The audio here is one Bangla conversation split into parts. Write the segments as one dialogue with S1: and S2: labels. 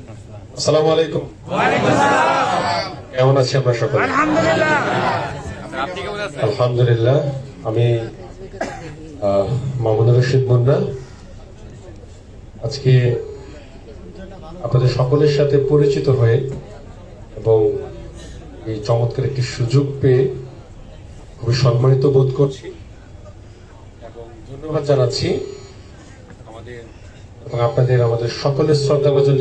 S1: আসসালামু আলাইকুম। কেমন আছি আমরা সকলে? আলহামদুলিল্লাহ। আমি মামুনুর রশিদ মুন্না। আজকে আপনাদের সকলের সাথে পরিচিত হয়ে এবং এই চমৎকার একটি সুযোগ পেয়ে খুবই সম্মানিত বোধ করছি এবং ধন্যবাদ জানাচ্ছি আমাদের এবং আপনাদের আমাদের সকলের শ্রদ্ধাভাজন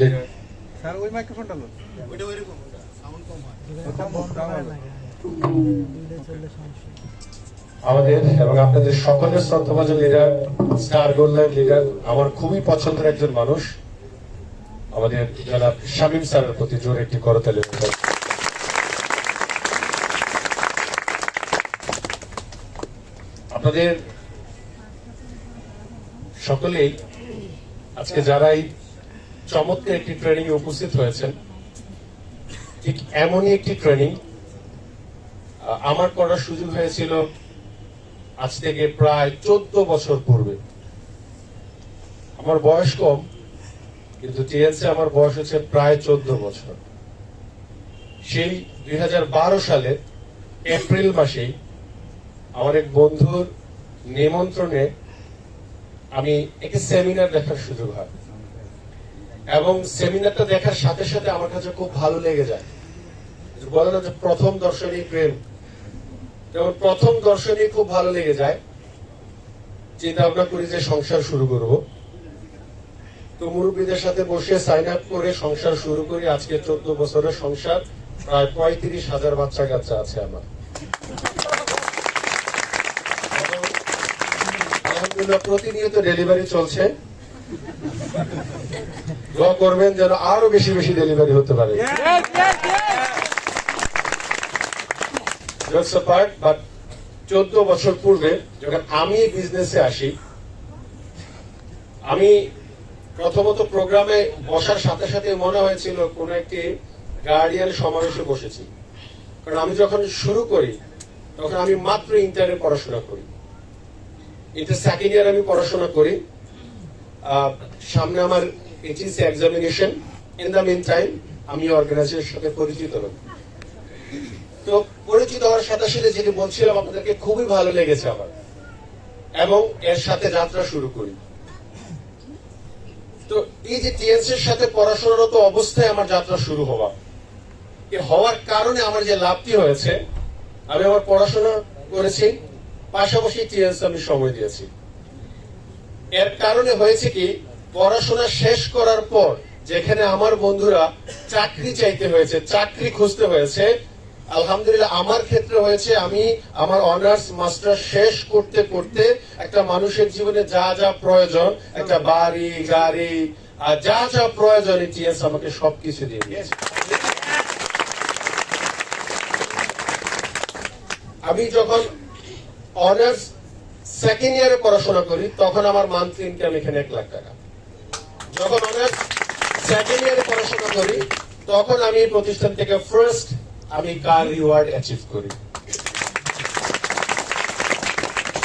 S1: আমাদের এবং আপনাদের সকলের শ্রদ্ধাভাজন লিডার, স্টার গোল্ডেন লিডার, আমার খুবই পছন্দের একজন মানুষ, আমাদের জনাব শামীম স্যারের প্রতি জোরে একটি করতালি। আপনাদের সকলেই আজকে যারা এই চমৎকার একটি ট্রেনিং এ উপস্থিত হয়েছেন, ঠিক এমনই একটি ট্রেনিং আমার করার সুযোগ হয়েছিল আজ থেকে প্রায় 14 বছর পূর্বে। আমার বয়স কম, কিন্তু টিএনসি আমার বয়স হচ্ছে প্রায় 14 বছর। সেই 2012 সালে এপ্রিল মাসেই আমার এক বন্ধুর নিমন্ত্রণে আমি একটি সেমিনার দেখার সুযোগ হয় এবং সেমিনারটা দেখার সাথে সাথে আমার কাছে খুব ভালো লেগে যায়। বলে না যে প্রথম দর্শনই প্রেম, যেমন প্রথম দর্শনই খুব ভালো লেগে যায়। চিন্তা ভাবনা করি যে সংসার শুরু করব, তো মুরব্বীদের সাথে বসে সাইন আপ করে সংসার শুরু করি। আজকে 14 বছরের সংসার, প্রায় 35,000 বাচ্চা কাচ্চা আছে আমার। আলহামদুলিল্লাহ প্রতিনিয়ত ডেলিভারি চলছে। দোয়া করবেন যেন আরো বেশি বেশি ডেলিভারি হতে পারে। জোকস অ্যাপার্ট, বাট 14 বছর পূর্বে যখন আমি বিজনেসে আসি, আমি প্রথমত প্রোগ্রামে বসার সাথে সাথে মনে হয়েছিল কোন একটি গার্ডিয়ান সমাবেশে বসেছি। কারণ আমি যখন শুরু করি তখন আমি মাত্র ইন্টারে পড়াশোনা করি, ইন্টার সেকেন্ড ইয়ার আমি পড়াশোনা করি। সামনে আমার HSC examination. In the meantime আমি অর্গানাইজেশনের সাথে পরিচিত হই। তো পরিচিত হওয়ার সাথে সাথে যেটি বলছিলাম আপনাদেরকে, খুবই ভালো লেগেছে আমার এবং এর সাথে যাত্রা শুরু করি। তো এই যে টিএনসির সাথে পড়াশোনারত অবস্থায় আমার যাত্রা শুরু হওয়ার কারণে আমার যে লাভটি হয়েছে, আমি আমার পড়াশোনা করেছি, পাশাপাশি টিএনসি আমি সময় দিয়েছি। এর কারণে হয়েছে কি, পড়াশোনা শেষ করার পর যেখানে আমার বন্ধুরা চাকরি চাইতে হয়েছে, চাকরি খুঁজতে হয়েছে, আলহামদুলিল্লাহ আমার ক্ষেত্রে হয়েছে আমি আমার অনার্স মাস্টার শেষ করতে করতে একটা মানুষের জীবনে যা যা প্রয়োজন, একটা বাড়ি গাড়ি আর যা যা প্রয়োজন, টিএনসি আমাকে সবকিছু দিয়ে দিয়েছে। আমি যখন অনার্স সেকেন্ড ইয়ারে পড়াশোনা করি তখন আমার মান্থলি ইনকাম এখানে 1 লাখ টাকা। যখন অনার্স সেকেন্ড ইয়ারে পড়াশোনা করি তখন আমি প্রতিষ্ঠান থেকে ফার্স্ট আমি কার রিওয়ার্ড অ্যাচিভ করি।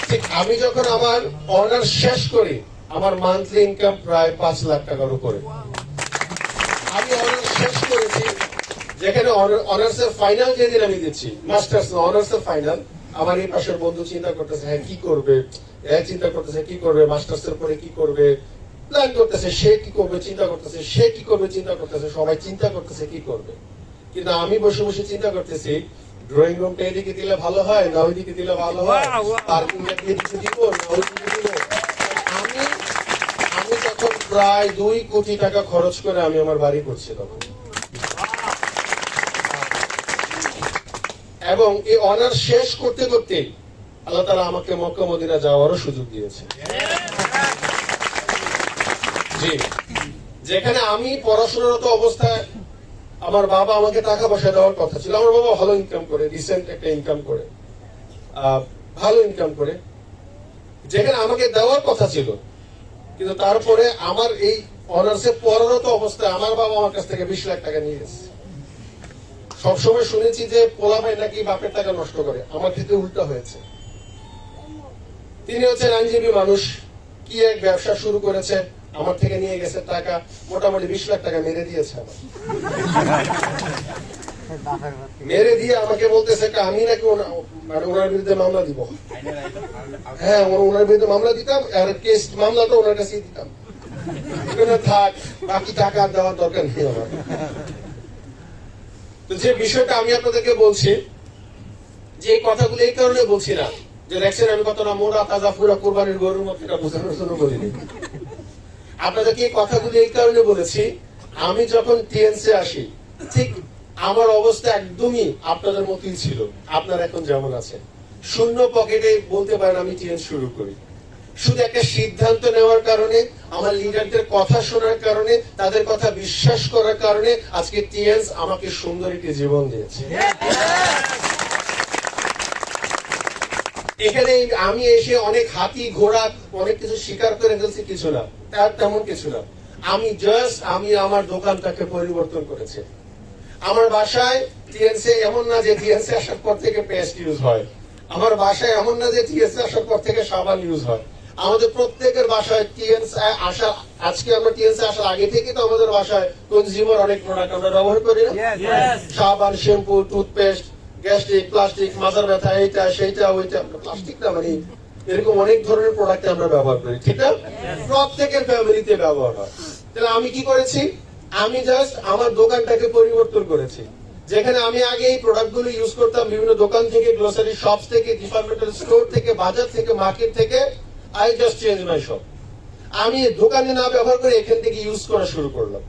S1: ঠিক আমি যখন আমার অনার্স শেষ করি আমার মান্থলি ইনকাম প্রায় 5 লাখ টাকার উপরে। আমি অনার্স শেষ করেছি, যেখানে অনার্সের ফাইনাল যেদিন আমি দিচ্ছি, মাস্টার্স না অনার্সের ফাইনাল, আমার এই পাশের বন্ধু চিন্তা করতেছে হ্যাঁ কি করবে, চিন্তা করতেছে কি করবে, মাস্টার্সের পরে কি করবে, প্ল্যান করতেছে, সে কি করবে চিন্তা করতেছে, সে কি করবে চিন্তা করতেছে, সবাই চিন্তা করতেছে কি করবে। কিন্তু আমি বসে বসে চিন্তা করতেছি ড্রয়িং রুমটা এদিকে দিলে ভালো হয় না ওইদিকে দিলে ভালো হয়, পার্কিং এদিকে দিব না ওইদিকে দিব। আমি তখন প্রায় 2 কোটি টাকা খরচ করে আমি আমার বাড়ি করছি তখন। এবং এই অনার্স শেষ করতে করতে আল্লাহ তাআলা আমাকে মক্কা মদিনা যাওয়ারও সুযোগ দিয়েছে। জি, যেখানে আমি পড়াশোনারত অবস্থায় আমার বাবা আমাকে টাকা পয়সা দেওয়ার কথা ছিল। আমার বাবা ভালো ইনকাম করে, রিসেন্ট একটা ইনকাম করে, ভালো ইনকাম করে, যেখানে আমাকে দেওয়ার কথা ছিল। কিন্তু তারপরে আমার এই অনার্সে পড়ারত অবস্থায় আমার বাবা আমার কাছ থেকে 20 লাখ টাকা নিয়ে গেছে। সবসময় শুনেছি যে পোলা ভাই নাকি বাপের টাকা নষ্ট করে, আমার ক্ষেত্রে উল্টা হয়েছে। তিনি হচ্ছেন আইনজীবী মানুষ, কি এক ব্যবসা শুরু করেছে, আমার থেকে নিয়ে গেছে টাকা, মোটামুটি 20 লাখ টাকা মেরে দিয়েছে আমার। মেরে দিয়ে আমাকে বলতেছে আমি নাকি ওনার বিরুদ্ধে মামলা দিব। হ্যাঁ, ওনার বিরুদ্ধে মামলা দিতাম, আর কেস মামলাটা ওনার কাছে দিতাম। থাক, বাকি টাকা দেওয়ার দরকার নেই আমার। তো যে বিষয়টা আমি আপনাদেরকে বলছি, যে এই কথাগুলো এই কারণে বলছি না যে দেখছেন আমি কতটা মোটা তাজা পুরা কোরবানির গরুর মতো, এটা বোঝানোর জন্য বলিনি। আপনাদেরকে এই কথাগুলো এই কারণে বলেছি, আমি যখন টিএনসি আসি ঠিক আমার অবস্থা একদমই আপনাদের মতোই ছিল, আপনারা এখন যেমন আছেন। শূন্য পকেটে বলতে পারেন আমি টিএনসি শুরু করি, শুধু একটা সিদ্ধান্ত নেওয়ার কারণে, আমার লিডারদের কথা শোনার কারণে, তাদের কথা বিশ্বাস করার কারণে আজকে টিএনস আমাকে সুন্দর একটি জীবন দিয়েছে। এখানে আমি এসে অনেক হাতি ঘোড়া অনেক কিছু স্বীকার করে ফেলছি, কিছু না, তার তেমন কিছু না। আমি আমার দোকানটাকে পরিবর্তন করেছি। আমার বাসায় টিএনসি এমন না যে টিএনসি আসার পর থেকে পেস্ট ইউজ হয়, আমার বাসায় এমন না যে টিএনসি আসার পর থেকে সাবান ইউজ হয়। আমাদের প্রত্যেকের বাসায় টিএনসি আসা, আজকে আমরা টিএনসি আসার আগে থেকে তো আমাদের বাসায় কনজিউমার অনেক প্রোডাক্ট আমরা ব্যবহার করি না, সাবান, শ্যাম্পু, টুথপেস্ট, গ্যাস্ট্রিক, প্লাস্টিক, মাথার ব্যথা, এইটা সেইটা ওইটা, প্লাস্টিক না মানে এরকম অনেক ধরনের প্রোডাক্ট আমরা ব্যবহার করি, ঠিক না? প্রত্যেকের ফ্যামিলিতে ব্যবহার হয়। তাহলে আমি কি করেছি, আমি জাস্ট আমার দোকানটাকে পরিবর্তন করেছি। যেখানে আমি আগে এই প্রোডাক্ট গুলো ইউজ করতাম বিভিন্ন দোকান থেকে, গ্রোসারি শপ থেকে, ডিপার্টমেন্টাল স্টোর থেকে, বাজার থেকে, মার্কেট থেকে, I just change my shop. আমি দোকানে না ব্যবহার করে এখান থেকে ইউজ করা শুরু করলাম।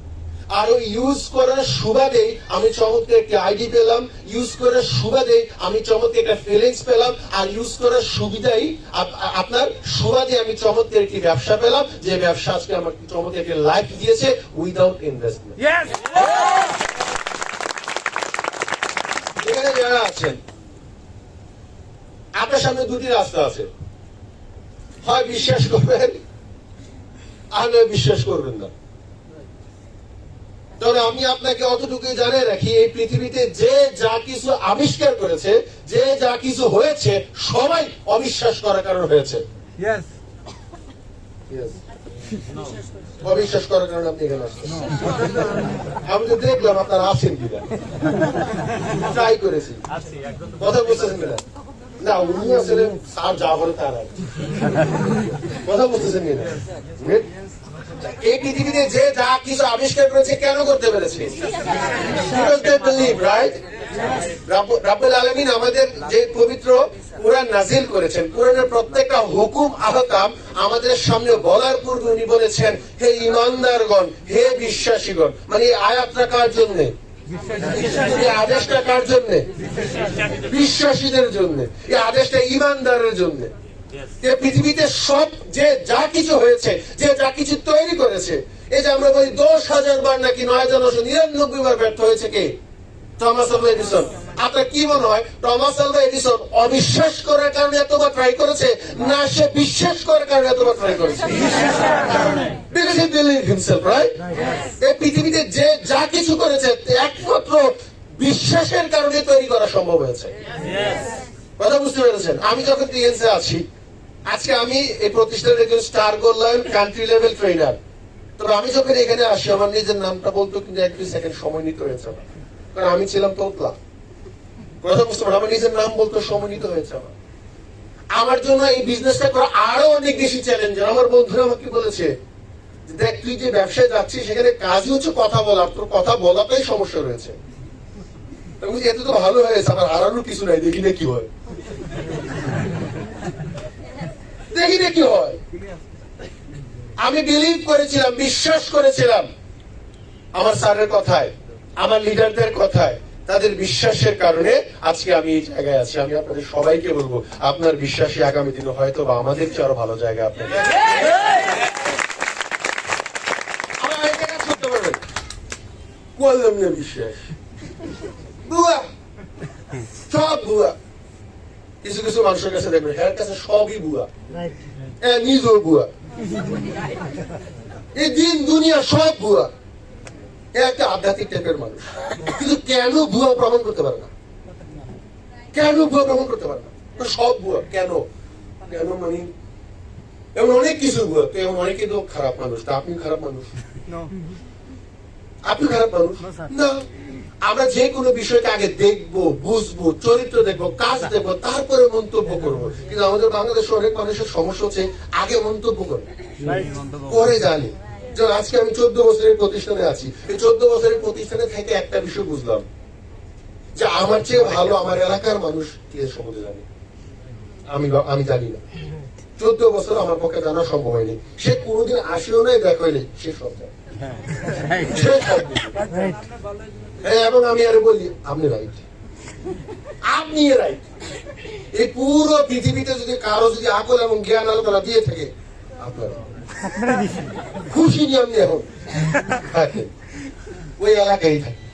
S1: আর ওই ইউজ করার সুবাদে আমি চমৎকার একটি আইডি পেলাম, ইউজ করার সুবাদে আমি চমৎকার একটা ফিলিংস পেলাম, আর ইউজ করার সুবিধাই আপনার সুবাদে আমি চমৎকার একটি ব্যবসা পেলাম, যে ব্যবসা আজকে আমার চমৎকার একটি লাইফ দিয়েছে উইদাউট ইনভেস্টমেন্ট। এখানে যারা আছেন আপনার সামনে দুটি রাস্তা আছে, হয় বিশ্বাস করবেন আর নয় বিশ্বাস করবেন না। তবে আমি আপনাকে অতটুকু জানিয়ে রাখি, এই পৃথিবীতে যে যা কিছু আবিষ্কার করেছে, যে যা কিছু হয়েছে, সবাই অবিশ্বাস করার কারণ হয়েছে। অবিশ্বাস করার কারণে আপনি এখানে আসছেন। আমি তো দেখলাম আপনারা আছেন কিনা, ট্রাই করেছি, কথা বলতেছেন কিনা না, উনি আসলে স্যার যা বলে তার কথা বলতেছেন কিনা। এই পৃথিবীতে যে যা কিছু আবিষ্কার করেছে কেন করতে পেরেছে? রাব্বুল আলামিন আমাদের যে পবিত্র কুরআন নাজিল করেছেন, কুরআনের প্রত্যেকটা হুকুম আহকাম আমাদের সামনে বলার পূর্বে উনি বলেছেন, হে ঈমানদারগণ, হে বিশ্বাসীগণ। মানে এই আয়াতটা কার জন্য? এই আদেশটা কার জন্য? বিশ্বাসীদের জন্য। এই আদেশটা ঈমানদারের জন্য। পৃথিবীতে সব যে যা কিছু হয়েছে, যে যা কিছু তৈরি করেছে, এই যে আমরা বলি 10,000 বার নাকি 9,999 বার ব্যর্থ হয়েছে কে? Thomas Alva Edison. আপনার কি মনে হয় টমাস আলভা এডিসন অবিশ্বাস করার কারণে এতবার ট্রাই করেছে, না সে বিশ্বাস করার কারণে এতবার ট্রাই করেছে? Because he believed himself, right? এই পৃথিবীতে যে যা কিছু করেছে একমাত্র বিশ্বাসের কারণে তৈরি করা সম্ভব হয়েছে। কথা বুঝতে পেরেছেন? আমি যখন টিএনসি আছি, আজকে আমি এই প্রতিষ্ঠানের একজন star gold country level trainer. তবে আমি যখন এখানে আসি আমার নিজের নামটা বলতো কিন্তু 1-2 সেকেন্ড সময় নিতে হয়েছে, কারণ আমি ছিলাম তোতলা। কথা বুঝতে পারেন? আমার নিজের নাম বলতে সময় নিতে হয়েছে আমার জন্য এই বিজনেসটা করা আরো অনেক বেশি চ্যালেঞ্জ। আমার বন্ধুরা আমাকে বলেছে, দেখ তুই যে ব্যবসায় যাচ্ছিস সেখানে কাজই হচ্ছে কথা বলা, তোর কথা বলাটাই সমস্যা রয়েছে। এত তো ভালো হয়েছে, আমার হারানোর কিছু নাই, দেখি না কি হয়, দেখি না কি হয়। আমি বিলিভ করেছিলাম, বিশ্বাস করেছিলাম আমার স্যারের কথায়, আমার লিডারদের কথায়। তাদের বিশ্বাসের কারণে আজকে আমি এই জায়গায় আছি। আমি আপনাদের সবাইকে বলবো, আপনার বিশ্বাসী আগামী দিনে হয়তো বা আমাদের চেয়ে আরো ভালো জায়গা আপনাদের করতে পারবেন। করলাম না বিশ্বাস, বুয়া, সব বুয়া। কিছু কিছু মানুষের কাছে দেখবেন এর কাছে সবই বুয়া, নিজেও বুয়া, এই দিন দুনিয়া সব বুয়া। একটা আধ্যাত্মিক টাইপের মানুষ, কিন্তু কেন ভুয়া প্রমাণ করতে পারে না? কেন ভুয়া প্রমাণ করতে পারে না? সব ভুয়া কেন? কেন মানে
S2: এমন অনেক কিছু, এমন অনেকে তো খারাপ মানুষ, তা আপনি খারাপ মানুষ? আপনি খারাপ মানুষ না। আমরা যে কোনো বিষয়কে আগে দেখবো, বুঝবো, চরিত্র দেখবো, কাজ দেখবো, তারপরে মন্তব্য করবো। কিন্তু আমাদের বাংলাদেশে অনেক মানুষের সমস্যা হচ্ছে আগে মন্তব্য করে পরে জানি। যেমন আজকে আমি 14 বছরের প্রতিষ্ঠানে আছি, এই 14 বছরের প্রতিষ্ঠানে থেকে একটা বিষয় বুঝলাম যে আমার চেয়ে ভালো আমার এলাকার মানুষ টিএস সম্বন্ধে জানে, আমি জানি না। 14 বছর আমার পক্ষে জানা সম্ভব হয়নি। সে কোনোদিন আসেও নাই, দেখা হয়নি, সে সব জানে, সে সব বুঝে। হ্যাঁ, এবং আমি আরে বলি আপনি রাইট, আপনি রাইট। এই পুরো পৃথিবীতে যদি কারো যদি আকল এবং জ্ঞান আলো তারা দিয়ে থাকে, আপনারা খুশি নিয়ে আপনি এখন থাকেন, ওই এলাকায় থাকেন,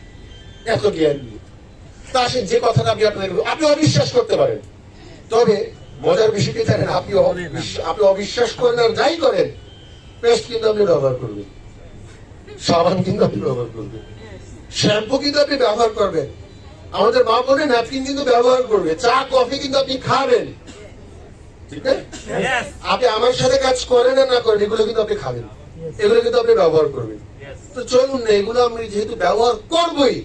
S2: এত জ্ঞান নিয়ে। তা সে যে কথাটা আপনি অবিশ্বাস করতে পারেন, তবে মজার বিষয়টি জানেন, আপনি অবিশ্বাস করেন আর যাই করেন, পেস্ট কিন্তু আপনি ব্যবহার করবেন, সাবান কিন্তু আপনি ব্যবহার করবেন, শ্যাম্পু কিন্তু আপনি ব্যবহার করবেন, আমাদের মা বোনে ন্যাপকিন কিন্তু ব্যবহার করবে, চা কফি কিন্তু আপনি খাবেন, ঠিক না? আপনি আমার সাথে কাজ করেন আর না করেন, এগুলো কিন্তু আপনি খাবেন, এগুলো কিন্তু আপনি ব্যবহার করবেন। তো চলুন না, এগুলো আমি যেহেতু ব্যবহার করবোই,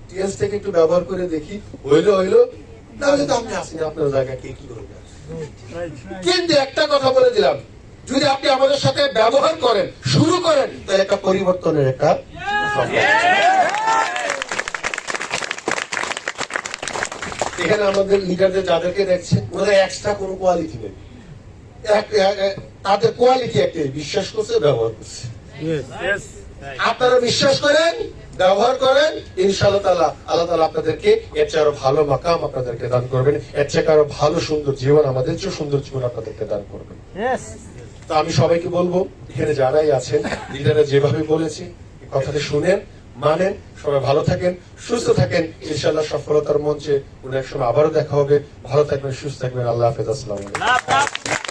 S2: টিএস থেকে একটু ব্যবহার করে দেখি, হইলো তাহলে তো আপনি আসেন আপনার জায়গায় কে কি করবে। কিন্তু একটা কথা বলে দিলাম, যদি আপনি আমাদের সাথে ব্যবহার করেন, শুরু করেন, তাহলে একটা পরিবর্তনের একটা এখানে আমাদের লিডারদের যাদেরকে দেখছেন, ওদের এক্সট্রা কোনো কোয়ালিটি নেই, তাদের কোয়ালিটি একটাই, বিশ্বাস করছে, ব্যবহার করছে। আপনারা বিশ্বাস করেন, ব্যবহার করেন, ইনশাআল্লাহ তাআলা আল্লাহ তাআলা আপনাদেরকে এর চেয়ে আরো ভালো মাকাম আপনাদেরকে দান করবেন, এর চেয়ে আরো ভালো সুন্দর জীবন, আমাদের চেয়ে সুন্দর জীবন আপনাদেরকে দান করবেন। তো আমি সবাইকে বলবো, এখানে যারাই আছেন, লিডাররা যেভাবে বলেছি কথাটা শুনেন, মানেন, সবাই ভালো থাকেন, সুস্থ থাকেন, ইনশাআল্লাহ সফলতার মঞ্চে কোনো এক সময় আবারও দেখা হবে। ভালো থাকবেন, সুস্থ থাকবেন, আল্লাহ হাফেজ, আসসালামু আলাইকুম।